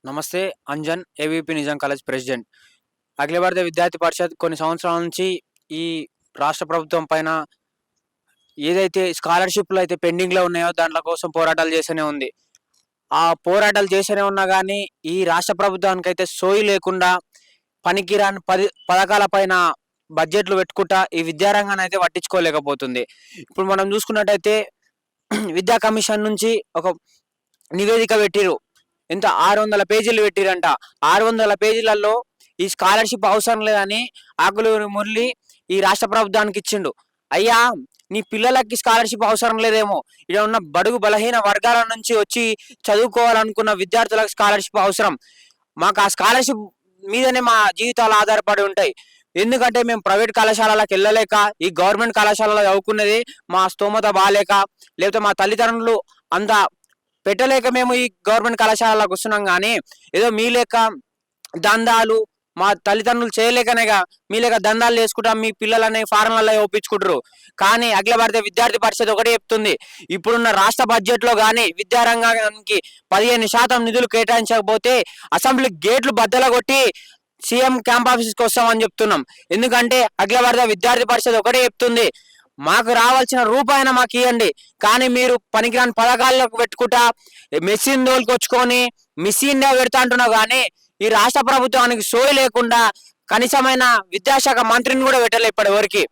నమస్తే. Anjan, AVP Nizam college president. Akhila Bharata Vidyarthi పరిషత్ కొన్ని సంవత్సరాల నుంచి ఈ రాష్ట్ర ప్రభుత్వం పైన ఏదైతే స్కాలర్‌షిప్‌లు అయితే పెండింగ్‌లో ఉన్నాయో దాంట్ల కోసం పోరాటాలు చేస్తూనే ఉంది. ఆ పోరాటాలు చేస్తూనే ఉన్నా గానీ, ఈ రాష్ట్ర ప్రభుత్వానికైతే సోయి లేకుండా పనికిరాని పథకాల పైన బడ్జెట్‌లు పెట్టుకుంటా ఈ విద్యారంగాన్నయితే పట్టించుకోలేకపోతుంది. ఇప్పుడు మనం చూసుకున్నట్టయితే విద్యా కమిషన్ నుంచి ఒక నివేదిక పెట్టిర్రు. ఎంత 600 పేజీలు పెట్టిరంట. 600 పేజీలలో ఈ స్కాలర్‌షిప్ అవసరం లేదని ఆకులూరి మురళి ఈ రాష్ట్ర ప్రభుత్వానికి ఇచ్చిండు. అయ్యా, నీ పిల్లలకి స్కాలర్‌షిప్ అవసరం లేదేమో, ఈడ ఉన్న బడుగు బలహీన వర్గాల నుంచి వచ్చి చదువుకోవాలనుకున్న విద్యార్థులకు స్కాలర్‌షిప్ అవసరం. మాకు ఆ స్కాలర్‌షిప్ మీదనే మా జీవితాలు ఆధారపడి ఉంటాయి. ఎందుకంటే మేము ప్రైవేట్ కళాశాలలకు వెళ్ళలేక, ఈ గవర్నమెంట్ కళాశాలలో చదువుకున్నది మా స్తోమత బాలేక, లేకపోతే మా తల్లిదండ్రులు అంత పెట్టలేక మేము ఈ గవర్నమెంట్ కళాశాలలకు వస్తున్నాం. కానీ ఏదో మీ లెక్క దందాలు మా తల్లిదండ్రులు చేయలేకనేగా మీ లెక్క దందాలు చేసుకుంటా మీ పిల్లలని ఫారెన్లలో ఒప్పించుకుంటారు. కానీ అఖిల భారత విద్యార్థి పరిషత్ ఒకటే చెప్తుంది, ఇప్పుడున్న రాష్ట్ర బడ్జెట్లో కానీ విద్యారంగానికి 15% నిధులు కేటాయించకపోతే అసెంబ్లీ గేట్లు బద్దలగొట్టి సీఎం క్యాంప్ ఆఫీస్కి వస్తామని చెప్తున్నాం. ఎందుకంటే అఖిల భారత విద్యార్థి పరిషత్ ఒకటే చెప్తుంది, మాకు రావాల్సిన రూపాయన మాకు ఇవ్వండి, కానీ మీరు పనికిరాని పథకాలకు పెట్టుకుంటా మెషిన్ దోలుకొచ్చుకొని మిస్ ఇండియా పెడతా అంటున్నావు. కానీ ఈ రాష్ట్ర ప్రభుత్వానికి సోయి లేకుండా కనీసమైన విద్యాశాఖ మంత్రిని కూడా పెట్టలే ఇప్పటి వరకు.